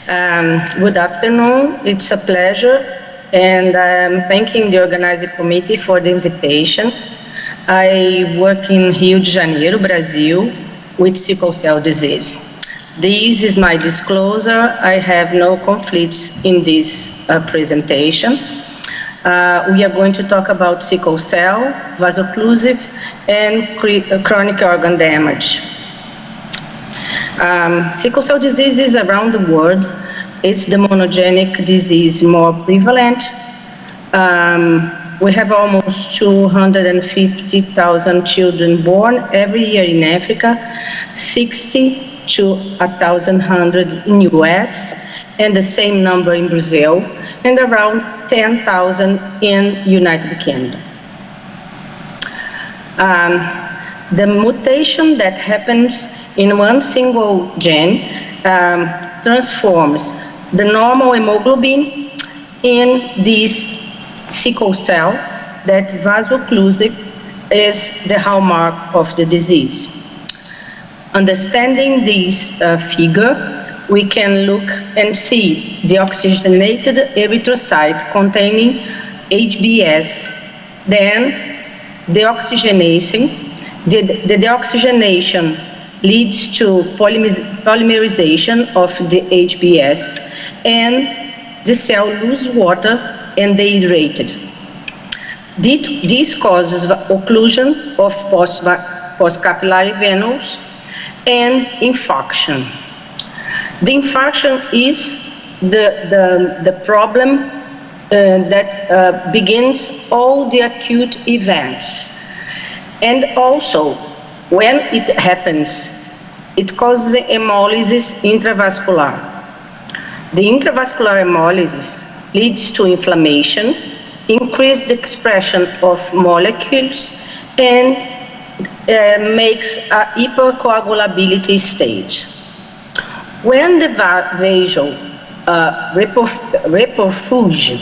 Good afternoon. It's a pleasure, and I'm thanking the organizing committee for the invitation. I work in Rio de Janeiro, Brazil, with sickle cell disease. This is my disclosure. I have no conflicts in this presentation. We are going to talk about sickle cell, vaso-occlusive, and chronic organ damage. Sickle cell disease is around the world. It's the monogenic disease more prevalent. We have almost 250,000 children born every year in Africa, 60 to 1,100 in US, and the same number in Brazil, and around 10,000 in United Kingdom. The mutation that happens in one single gene transforms the normal hemoglobin in this sickle cell that vaso-occlusive is the hallmark of the disease. Understanding this figure, we can look and see the oxygenated erythrocyte containing HBS, then the oxygenation. The deoxygenation leads to polymerization of the HBS, and the cell loses water and dehydrated. This causes occlusion of post-capillary venules and infarction. The infarction is the problem that begins all the acute events. And also, when it happens, it causes hemolysis intravascular. The intravascular hemolysis leads to inflammation, increased expression of molecules, and makes a hypercoagulability stage. When the vaso reperfuge,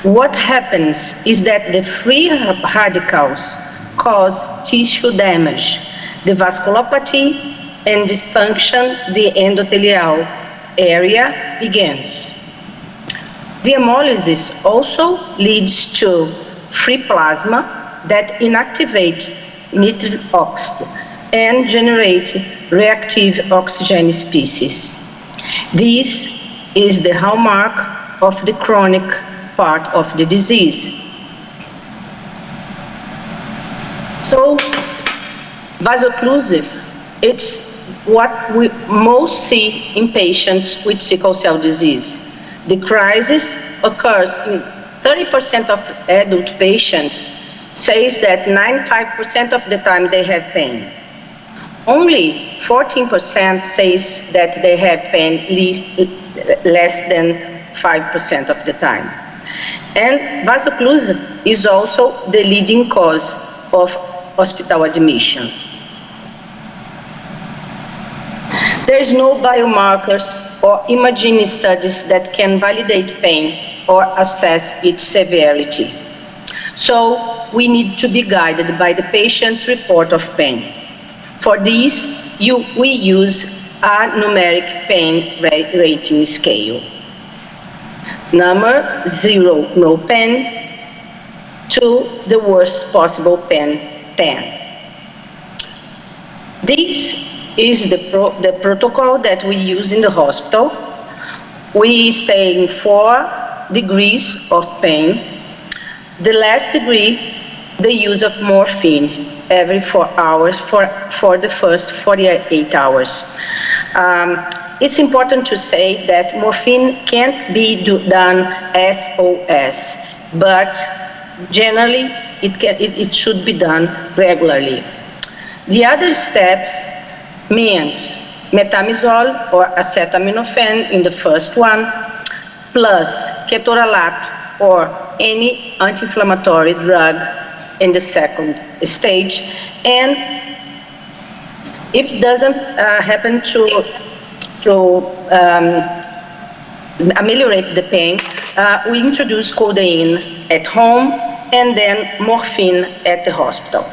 what happens is that the free radicals cause tissue damage, the vasculopathy and dysfunction, the endothelial area begins. The hemolysis also leads to free plasma that inactivates nitric oxide and generate reactive oxygen species. This is the hallmark of the chronic part of the disease. So, vaso-occlusive, it's what we most see in patients with sickle cell disease. The crisis occurs in 30% of adult patients, says that 95% of the time they have pain. Only 14% says that they have pain less than 5% of the time. And vaso-occlusive is also the leading cause of hospital admission. There is no biomarkers or imaging studies that can validate pain or assess its severity. So we need to be guided by the patient's report of pain. For this, we use a numeric pain rating scale. Number 0, no pain, to the worst possible pain, 10. This is the protocol that we use in the hospital. We stay in 4 degrees of pain. The last degree, the use of morphine every 4 hours for the first 48 hours. It's important to say that morphine can't be done SOS, but generally it should be done regularly. The other steps means metamizole or acetaminophen in the first one, plus ketorolac or any anti-inflammatory drug in the second stage. And if it doesn't happen to ameliorate the pain, we introduce codeine at home and then morphine at the hospital.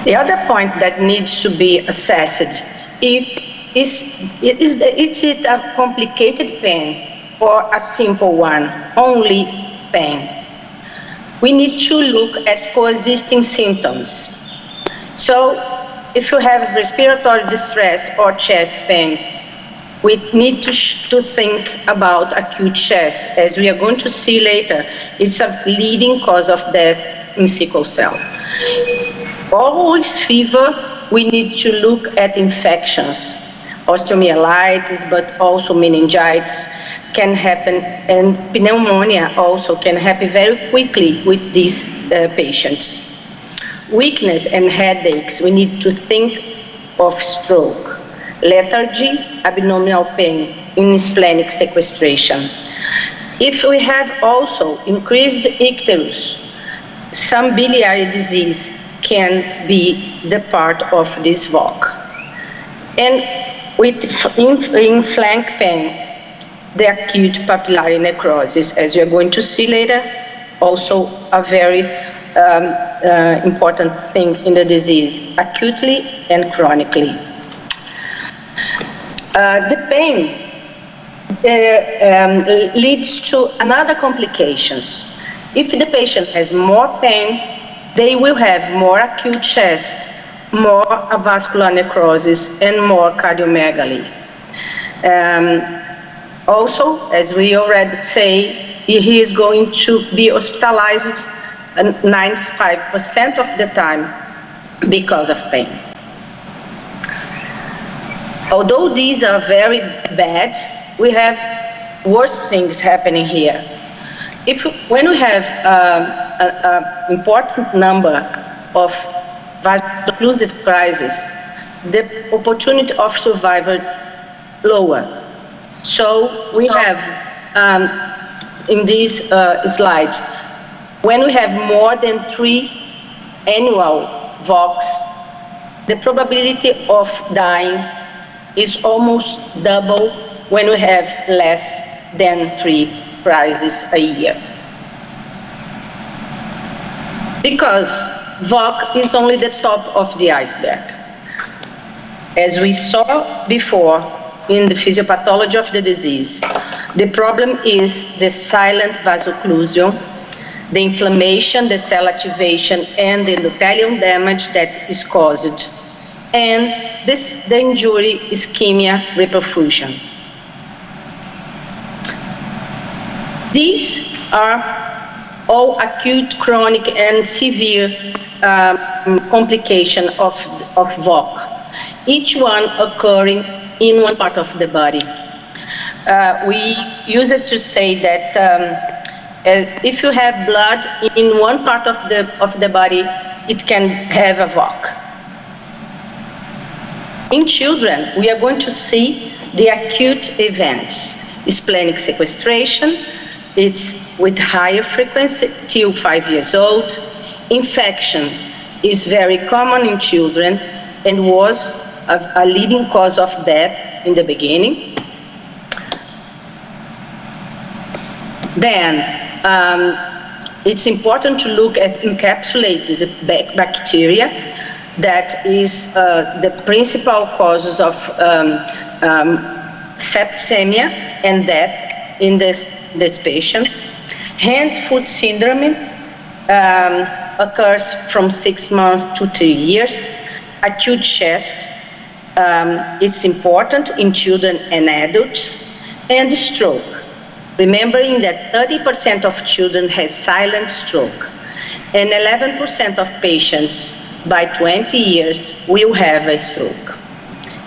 The other point that needs to be assessed, if Is it a complicated pain or a simple one, only pain? We need to look at coexisting symptoms. So if you have respiratory distress or chest pain, we need to think about acute chest. As we are going to see later, it's a leading cause of death in sickle cell. Always fever, we need to look at infections. Osteomyelitis, but also meningitis can happen, and pneumonia also can happen very quickly with these patients. Weakness and headaches, we need to think of stroke. Lethargy, abdominal pain, in splenic sequestration. If we have also increased icterus, some biliary disease can be the part of this VOC. And in flank pain, the acute papillary necrosis, as we are going to see later, also a very important thing in the disease, acutely and chronically. The pain leads to another complications. If the patient has more pain, they will have more acute chest, more avascular necrosis, and more cardiomegaly. Also, as we already say, he is going to be hospitalized 95% of the time because of pain. Although these are very bad, we have worse things happening here. When we have an important number of vaso-occlusive crises, the opportunity of survival lower. So we have, in this slide, when we have more than 3 annual VOCs, the probability of dying is almost double when we have less than 3 crises a year. Because VOC is only the top of the iceberg. As we saw before in the physiopathology of the disease, the problem is the silent vaso-occlusion, the inflammation, the cell activation, and the endothelium damage that is caused, and the injury, ischemia, reperfusion. These are all acute, chronic, and severe complication of VOC, each one occurring in one part of the body. We use it to say that if you have blood in one part of the body, it can have a VOC. In children, we are going to see the acute events. Splenic sequestration, it's with higher frequency till 5 years old. Infection is very common in children and was a leading cause of death in the beginning. Then, it's important to look at encapsulated bacteria. That is the principal causes of septicemia and death in this patient. Hand-foot syndrome occurs from 6 months to 3 years. Acute chest, it's important in children and adults. And stroke, remembering that 30% of children has silent stroke, and 11% of patients by 20 years will have a stroke.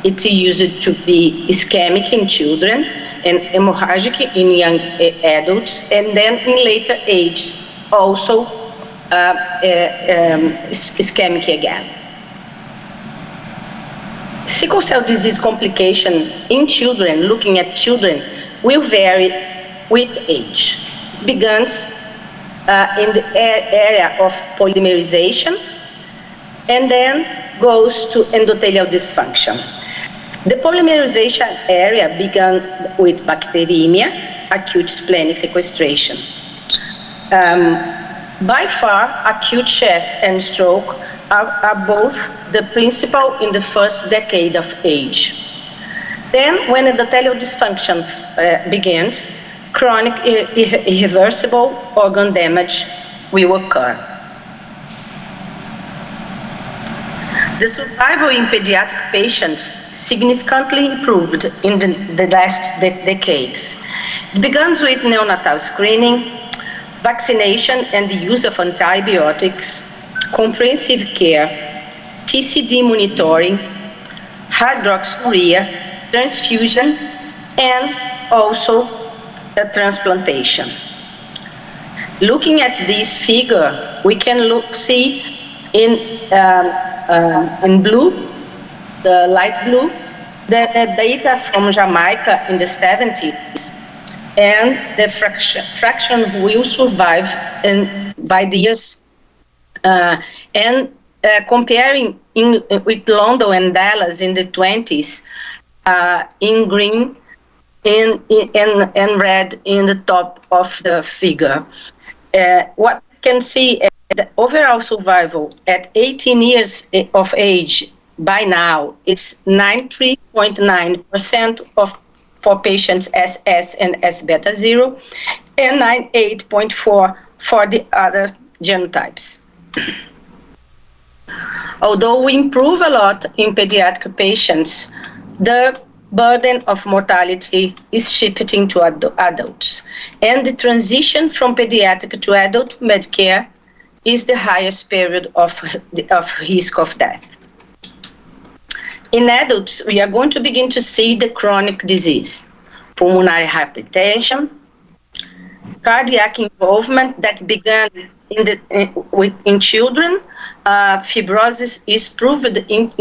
It used to be ischemic in children and hemorrhagic in young adults, and then in later ages also ischemic again. Sickle cell disease complication in children, looking at children, will vary with age. It begins in the area of polymerization, and then goes to endothelial dysfunction. The polymerization area began with bacteremia, acute splenic sequestration. By far, acute chest and stroke are both the principal in the first decade of age. Then, when endothelial dysfunction begins, chronic irreversible organ damage will occur. The survival in pediatric patients significantly improved in the last decades. It begins with neonatal screening, vaccination and the use of antibiotics, comprehensive care, TCD monitoring, hydroxyurea, transfusion, and also a transplantation. Looking at this figure, we can see in blue, the light blue, the data from Jamaica in the 70s, and the fraction who will survive by the years, and comparing with London and Dallas in the 20s, in green and red in the top of the figure. What you can see is the overall survival at 18 years of age by now is 93.9% for patients SS and S beta 0 and 98.4% for the other genotypes. Although we improve a lot in pediatric patients, the burden of mortality is shifting to adults, and the transition from pediatric to adult Medicare is the highest period of risk of death. In adults, we are going to begin to see the chronic disease, pulmonary hypertension, cardiac involvement that began in children. Fibrosis is proved in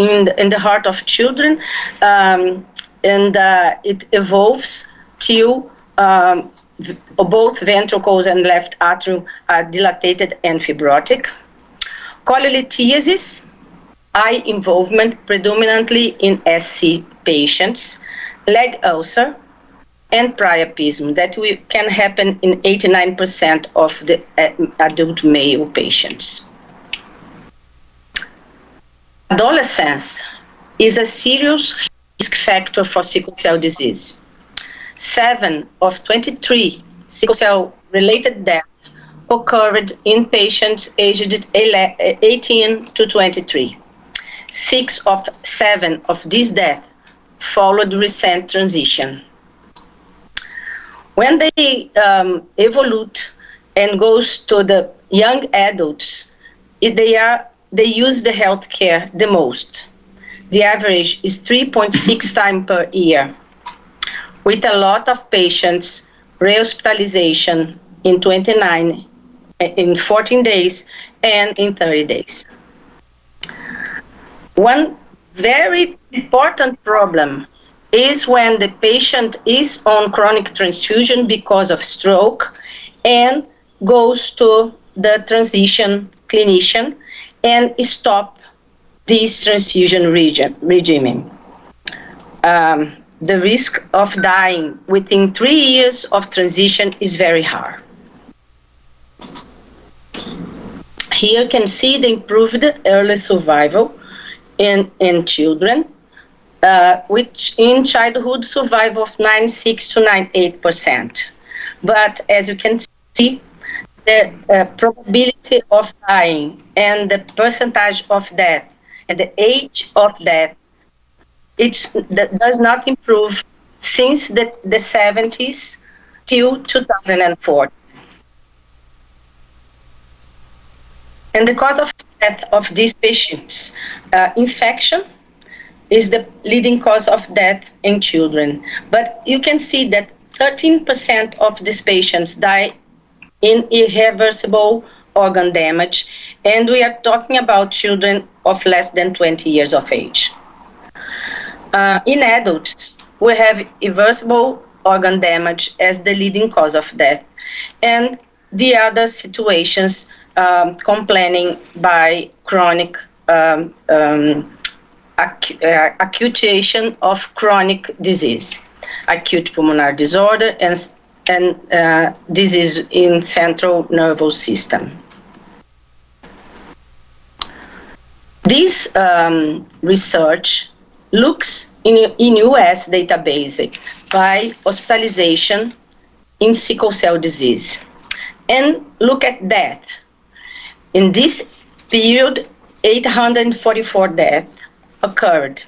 the heart of children, and it evolves till both ventricles and left atrium are dilated and fibrotic. Cholelithiasis, eye involvement predominantly in SC patients, leg ulcer, and priapism that can happen in 89% of the adult male patients. Adolescence is a serious risk factor for sickle cell disease. 7 of 23 sickle cell related deaths occurred in patients aged 18 to 23. 6 of 7 of these deaths followed recent transition. When they evolve and goes to the young adults, they use the healthcare the most. The average is 3.6 times per year, with a lot of patients rehospitalization in 29, in 14 days, and in 30 days. One very important problem is when the patient is on chronic transfusion because of stroke and goes to the transition clinician and stop this transfusion regime. The risk of dying within 3 years of transition is very high. Here you can see the improved early survival in children, which in childhood survival of 96 to 98%. But as you can see, the probability of dying and the percentage of death and the age of death, that does not improve since the 70s till 2004. And the cause of death of these patients, infection is the leading cause of death in children. But you can see that 13% of these patients die in irreversible organ damage, and we are talking about children of less than 20 years of age. In adults, we have irreversible organ damage as the leading cause of death, and the other situations complaining by chronic acutization of chronic disease, acute pulmonary disorder, and disease in central nervous system. This research looks in US database by hospitalization in sickle cell disease. And look at death. In this period, 844 deaths occurred.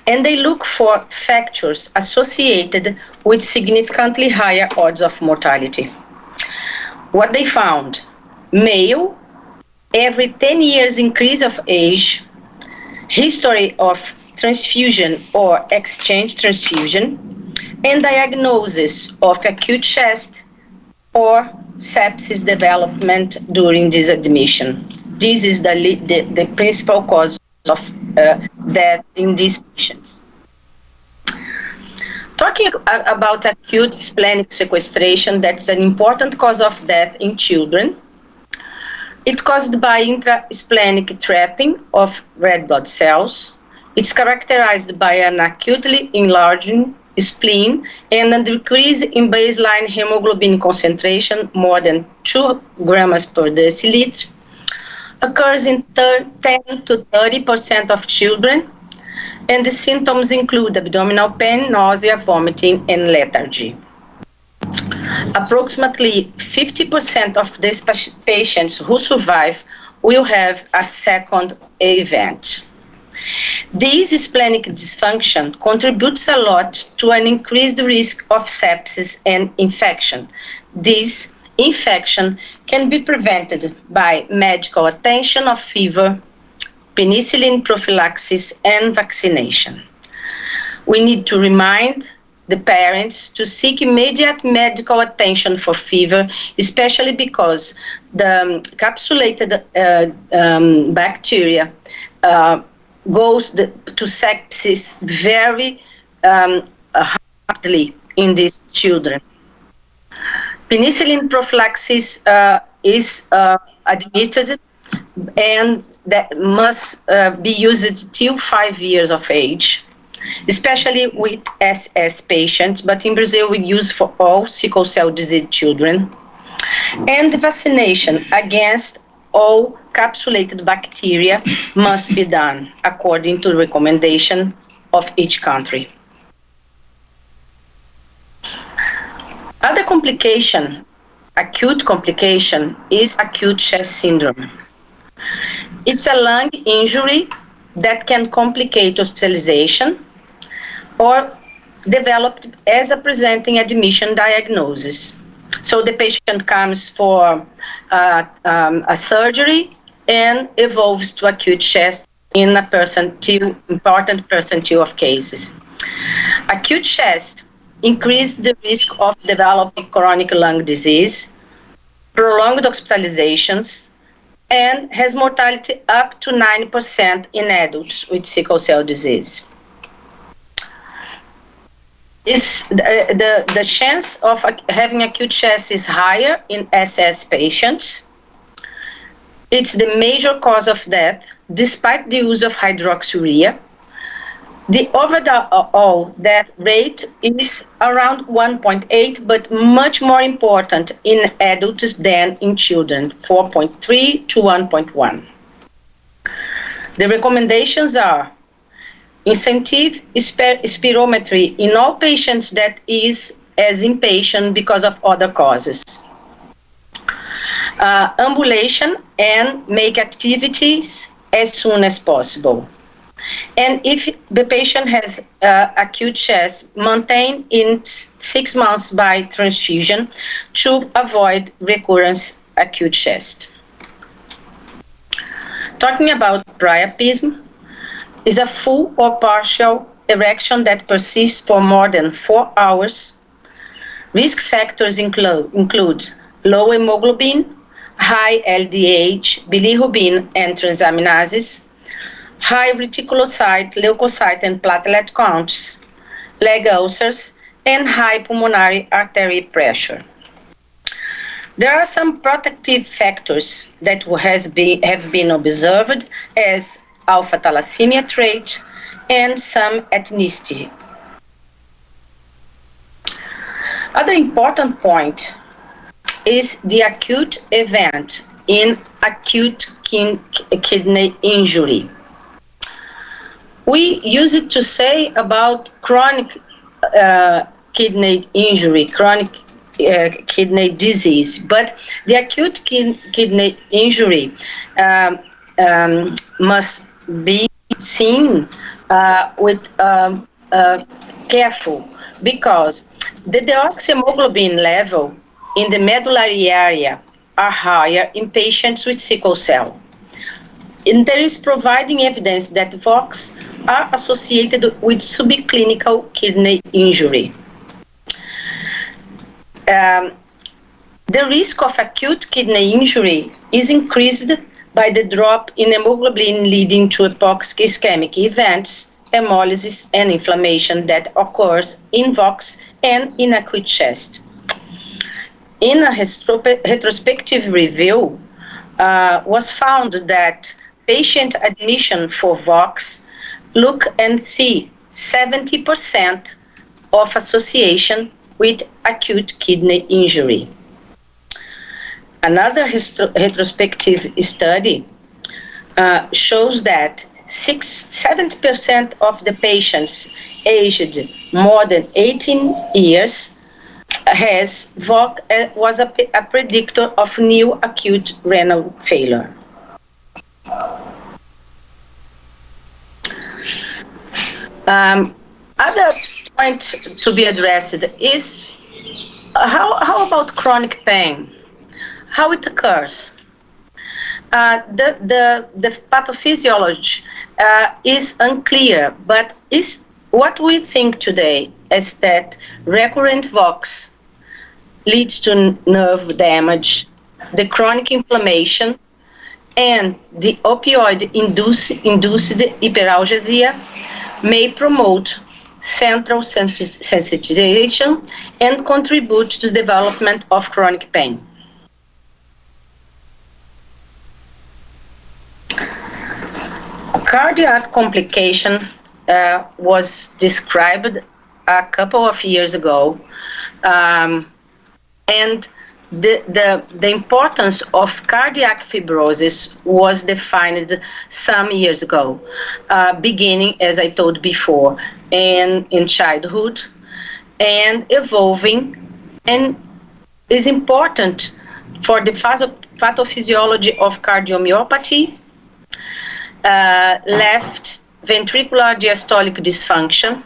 And they look for factors associated with significantly higher odds of mortality. What they found: male, every 10 years increase of age, history of transfusion or exchange transfusion, and diagnosis of acute chest or sepsis development during this admission. This is the principal cause of death in these patients. Talking about acute splenic sequestration, that's an important cause of death in children. It's caused by intrasplenic trapping of red blood cells. It's characterized by an acutely enlarging spleen and a decrease in baseline hemoglobin concentration more than 2 grams per deciliter. Occurs in 10 to 30% of children, and the symptoms include abdominal pain, nausea, vomiting, and lethargy. Approximately 50% of these patients who survive will have a second event. This splenic dysfunction contributes a lot to an increased risk of sepsis and infection. This infection can be prevented by medical attention of fever, penicillin prophylaxis, and vaccination. We need to remind the parents to seek immediate medical attention for fever, especially because the encapsulated bacteria goes to sepsis very rapidly in these children. Penicillin prophylaxis is administered, and that must be used till 5 years of age, especially with SS patients, but in Brazil we use for all sickle cell disease children. And the vaccination against all capsulated bacteria must be done according to the recommendation of each country. Other complication, acute complication, is acute chest syndrome. It's a lung injury that can complicate hospitalization or developed as a presenting admission diagnosis. So the patient comes for a surgery and evolves to acute chest in a important percentile of cases. Acute chest increases the risk of developing chronic lung disease, prolonged hospitalizations, and has mortality up to 9% in adults with sickle cell disease. The chance of having acute chest is higher in SS patients. It's the major cause of death, despite the use of hydroxyurea. The overall death rate is around 1.8, but much more important in adults than in children, 4.3 to 1.1. The recommendations are incentive spirometry in all patients that is as inpatient because of other causes. Ambulation and make activities as soon as possible. And if the patient has acute chest, maintain in 6 months by transfusion to avoid recurrence acute chest. Talking about priapism, is a full or partial erection that persists for more than 4 hours. Risk factors include low hemoglobin, high LDH, bilirubin, and transaminases, high reticulocyte, leukocyte, and platelet counts, leg ulcers, and high pulmonary artery pressure. There are some protective factors that have been observed as alpha thalassemia trait and some ethnicity. Other important point is the acute event in acute kidney injury. We use it to say about chronic kidney injury, chronic kidney disease, but the acute kidney injury must be seen with careful, because the deoxyhemoglobin level in the medullary area are higher in patients with sickle cell. And there is providing evidence that VOCs are associated with subclinical kidney injury. The risk of acute kidney injury is increased by the drop in hemoglobin leading to hypoxic ischemic events, hemolysis, and inflammation that occurs in VOCs and in acute chest. In a retrospective review, was found that patient admission for VOCs look and see 70% of association with acute kidney injury. Another retrospective study shows that 70% of the patients aged more than 18 years has VOC was a predictor of new acute renal failure. Other point to be addressed is how about chronic pain? How it occurs? The pathophysiology is unclear, but is what we think today is that recurrent VOCs leads to nerve damage, the chronic inflammation, and the opioid-induced hyperalgesia may promote central sensitization and contribute to the development of chronic pain. Cardiac complication was described a couple of years ago, and the importance of cardiac fibrosis was defined some years ago, beginning, as I told before, in childhood and evolving, and is important for the pathophysiology of cardiomyopathy, left ventricular diastolic dysfunction,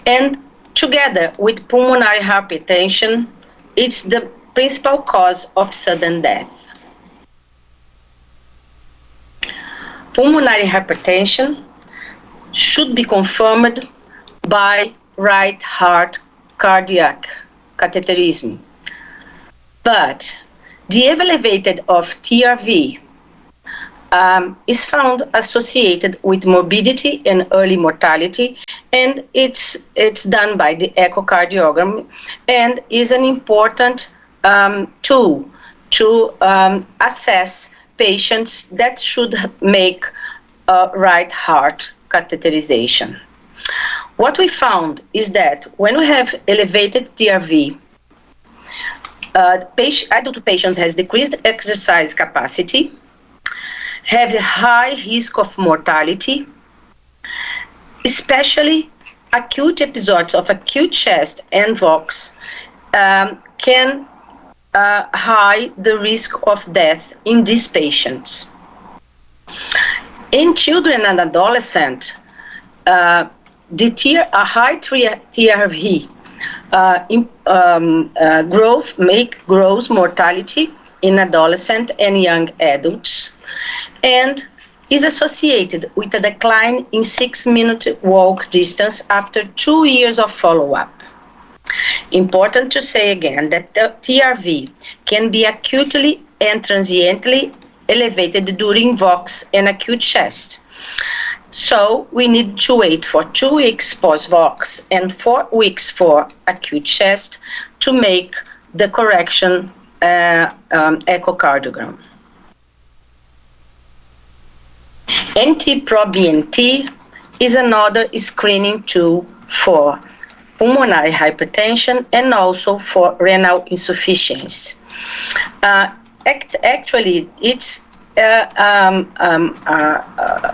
and together with pulmonary hypertension, it's the principal cause of sudden death. Pulmonary hypertension should be confirmed by right heart cardiac catheterism. But the elevated of TRV is found associated with morbidity and early mortality, and it's done by the echocardiogram, and is an important tool to assess patients that should make right heart catheterization. What we found is that when we have elevated TRV, adult patients has decreased exercise capacity, have a high risk of mortality, especially acute episodes of acute chest and VOCs can high the risk of death in these patients. In children and adolescents, a high TRV grows mortality in adolescent and young adults, and is associated with a decline in 6-minute walk distance after 2 years of follow-up. Important to say again that the TRV can be acutely and transiently elevated during VOCs and acute chest. So we need to wait for 2 weeks post-VOCs and 4 weeks for acute chest to make the correction echocardiogram. NT-proBNP is another screening tool for pulmonary hypertension and also for renal insufficiency. Actually, it's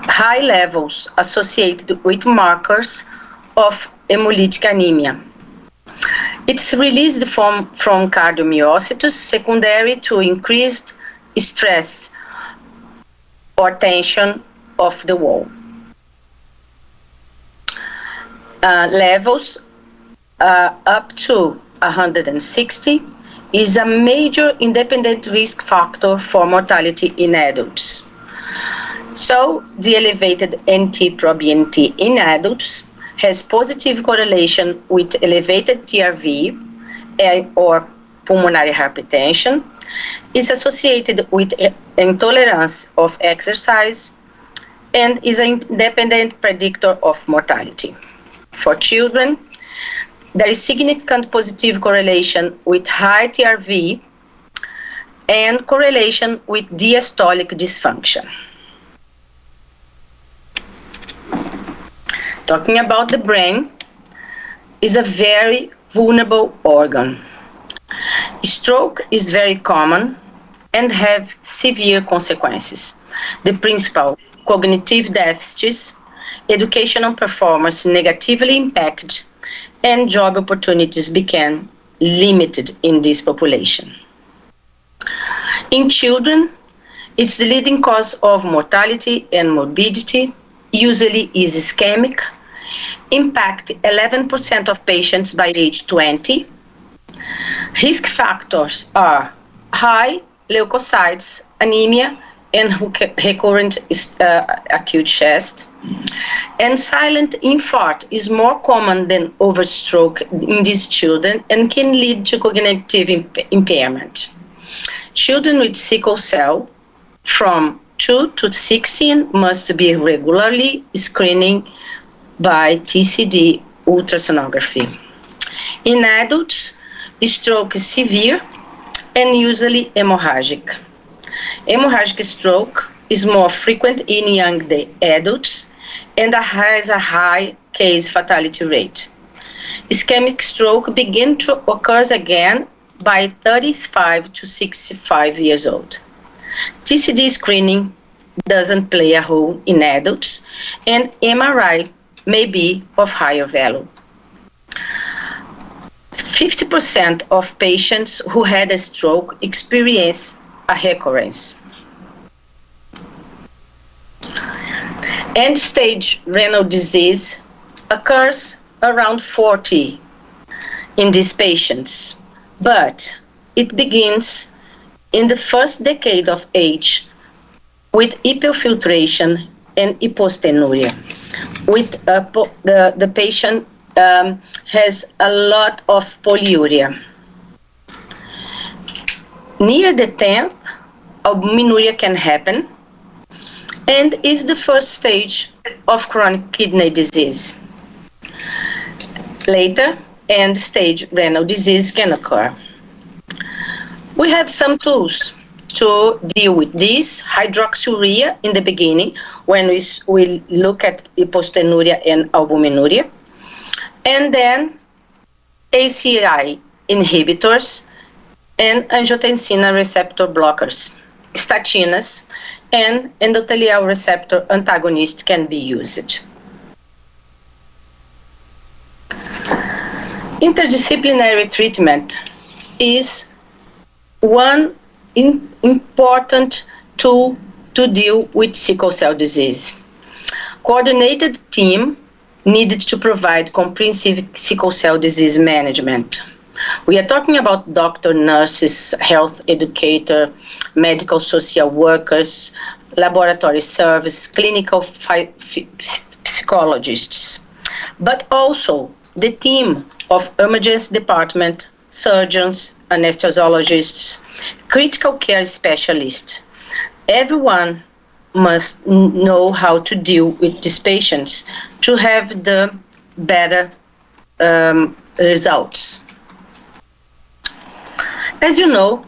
high levels associated with markers of hemolytic anemia. It's released from cardiomyocytes secondary to increased stress or tension of the wall. Levels up to 160 is a major independent risk factor for mortality in adults. So the elevated NT-proBNP in adults has positive correlation with elevated TRV or pulmonary hypertension, is associated with intolerance of exercise, and is an independent predictor of mortality. For children, there is significant positive correlation with high TRV and correlation with diastolic dysfunction. Talking about the brain, is a very vulnerable organ. Stroke is very common and have severe consequences. The principal cognitive deficits, educational performance negatively impacted, and job opportunities became limited in this population. In children, it's the leading cause of mortality and morbidity, usually is ischemic, impact 11% of patients by age 20. Risk factors are high leukocytes, anemia, and recurrent acute chest. And silent infarct is more common than overstroke in these children and can lead to cognitive impairment. Children with sickle cell from 2 to 16 must be regularly screening by TCD ultrasonography. In adults, stroke is severe and usually hemorrhagic. Hemorrhagic stroke is more frequent in young adults and has a high case fatality rate. Ischemic stroke begins to occur again by 35 to 65 years old. TCD screening doesn't play a role in adults, and MRI may be of higher value. 50% of patients who had a stroke experience a recurrence. End-stage renal disease occurs around 40 in these patients, but it begins in the first decade of age with hyperfiltration and hypostenuria. With the patient has a lot of polyuria. Near the 10th, albuminuria can happen and is the first stage of chronic kidney disease. Later, end-stage renal disease can occur. We have some tools to deal with this: hydroxyurea in the beginning, when we look at hypostenuria and albuminuria, and then ACI inhibitors and angiotensin receptor blockers, statinas, and endothelial receptor antagonist can be used. Interdisciplinary treatment is one important tool to deal with sickle cell disease. Coordinated team needed to provide comprehensive sickle cell disease management. We are talking about doctor, nurses, health educator, medical social workers, laboratory service, clinical psychologists, but also the team of emergency department, surgeons, anesthesiologists, critical care specialists. Everyone must know how to deal with these patients to have the better results. As you know,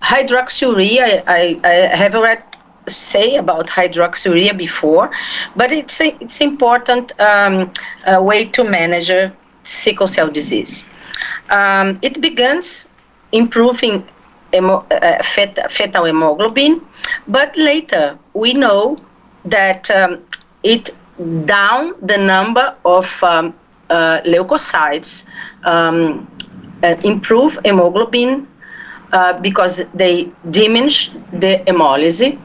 hydroxyurea, I have already say about hydroxyurea before, but it's important way to manage sickle cell disease. It begins improving fetal hemoglobin, but later we know that it down the number of leukocytes, improve hemoglobin because they diminish the hemolysis,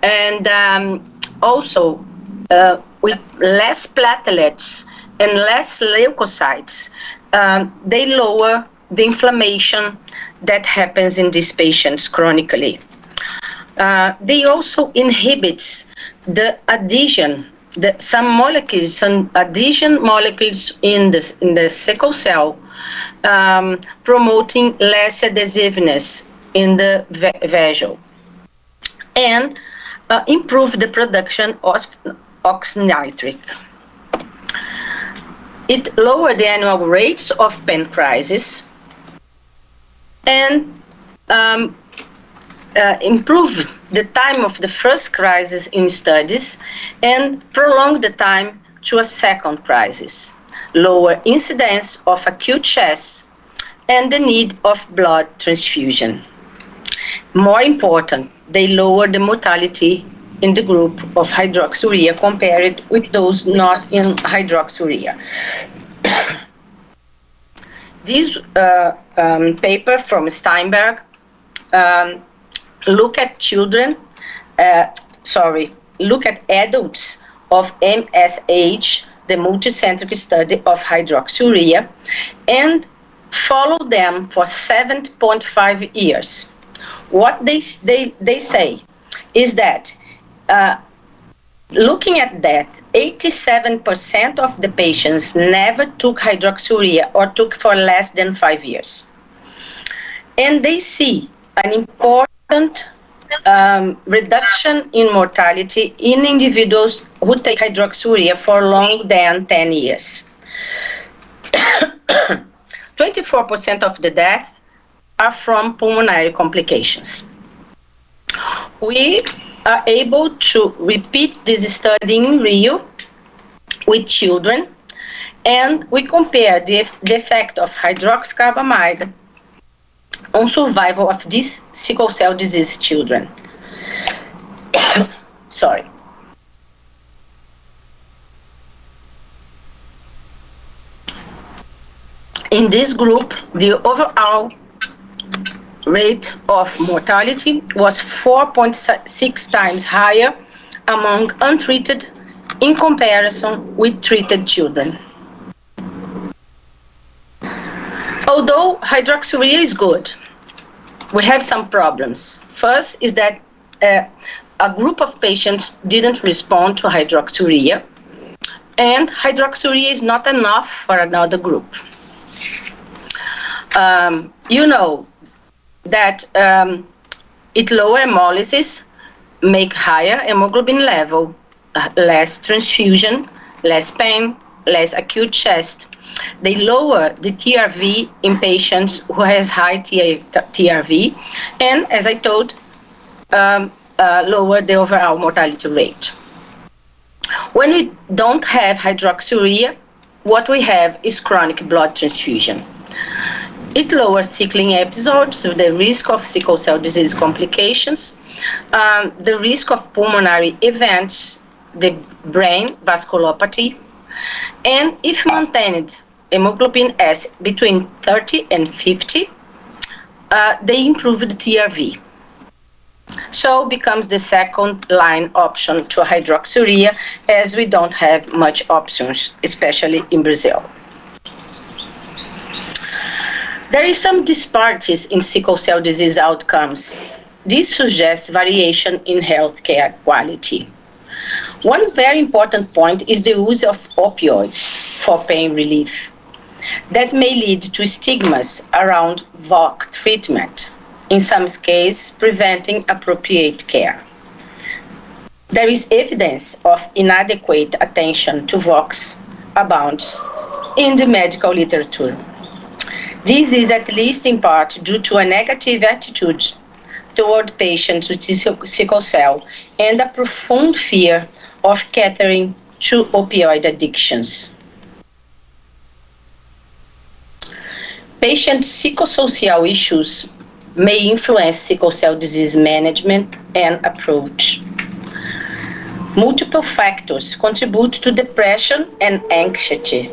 and also with less platelets and less leukocytes, they lower the inflammation that happens in these patients chronically. They also inhibit the adhesion, some molecules, some adhesion molecules in the sickle cell, promoting less adhesiveness in the vaso, and improve the production of oxynitric. It lowered the annual rates of pain crisis and improve the time of the first crisis in studies and prolong the time to a second crisis, lower incidence of acute chest and the need of blood transfusion. More important, they lower the mortality in the group of hydroxyurea compared with those not in hydroxyurea. This paper from Steinberg look at adults of MSH, the multicentric study of hydroxyurea, and follow them for 7.5 years. What they say is that looking at that, 87% of the patients never took hydroxyurea or took for less than 5 years. And they see an important reduction in mortality in individuals who take hydroxyurea for longer than 10 years. 24% of the deaths are from pulmonary complications. We are able to repeat this study in Rio with children, and we compare the effect of hydroxycarbamide on survival of these sickle cell disease children. Sorry. In this group, the overall rate of mortality was 4.6 times higher among untreated in comparison with treated children. Although hydroxyurea is good, we have some problems. First is that a group of patients didn't respond to hydroxyurea, and hydroxyurea is not enough for another group. You know that it lower hemolysis, make higher hemoglobin level, less transfusion, less pain, less acute chest. They lower the TRV in patients who has high TRV, and as I told, lower the overall mortality rate. When we don't have hydroxyurea, what we have is chronic blood transfusion. It lowers sickling episodes, the risk of sickle cell disease complications, the risk of pulmonary events, the brain vasculopathy, and if maintained hemoglobin S between 30 and 50, they improve the TRV. So becomes the second line option to hydroxyurea, as we don't have much options, especially in Brazil. There is some disparities in sickle cell disease outcomes. This suggests variation in healthcare quality. One very important point is the use of opioids for pain relief. That may lead to stigmas around VOC treatment, in some cases preventing appropriate care. There is evidence of inadequate attention to VOCs abounds in the medical literature. This is at least in part due to a negative attitude toward patients with sickle cell and a profound fear of catering to opioid addictions. Patients' psychosocial issues may influence sickle cell disease management and approach. Multiple factors contribute to depression and anxiety,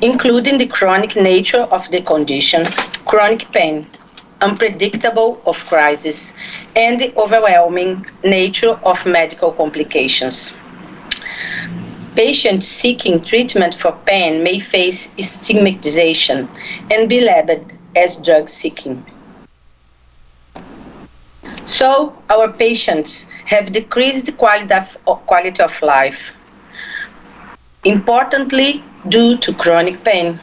including the chronic nature of the condition, chronic pain, unpredictable of crisis, and the overwhelming nature of medical complications. Patients seeking treatment for pain may face stigmatization and be labeled as drug-seeking. So, our patients have decreased quality of life, importantly due to chronic pain.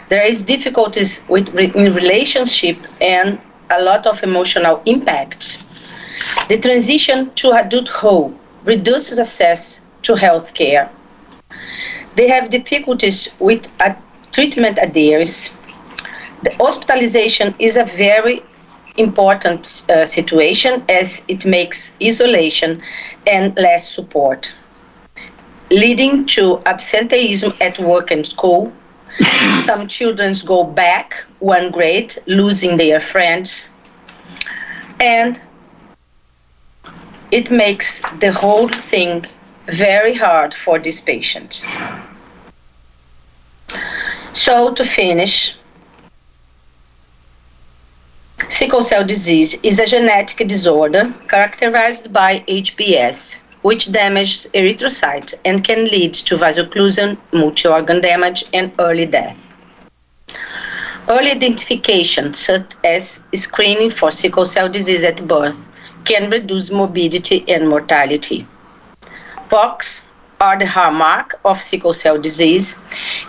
There is difficulties in relationship and a lot of emotional impact. The transition to adulthood reduces access to health care. They have difficulties with treatment adherence. The hospitalization is a very important situation as it makes isolation and less support, leading to absenteeism at work and school. Some children go back one grade, losing their friends, and it makes the whole thing very hard for these patients. So to finish, sickle cell disease is a genetic disorder characterized by HBS, which damages erythrocytes and can lead to vaso-occlusion, multi-organ damage, and early death. Early identification, such as screening for sickle cell disease at birth, can reduce morbidity and mortality. POCs are the hallmark of sickle cell disease,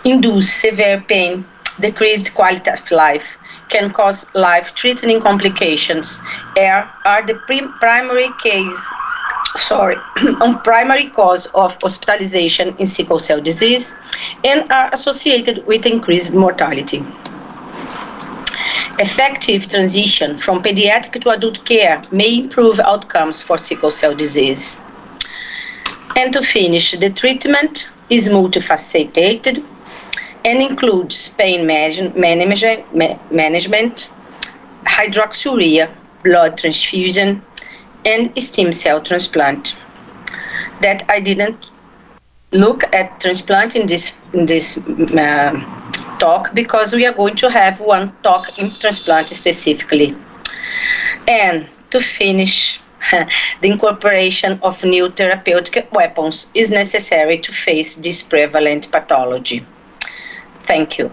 induce severe pain, decreased quality of life, can cause life-threatening complications, are the primary cause of hospitalization in sickle cell disease, and are associated with increased mortality. Effective transition from pediatric to adult care may improve outcomes for sickle cell disease. And to finish, the treatment is multifaceted and includes pain management, hydroxyurea, blood transfusion, and stem cell transplant. That I didn't look at transplant in this talk because we are going to have one talk in transplant specifically. And to finish, the incorporation of new therapeutic weapons is necessary to face this prevalent pathology. Thank you.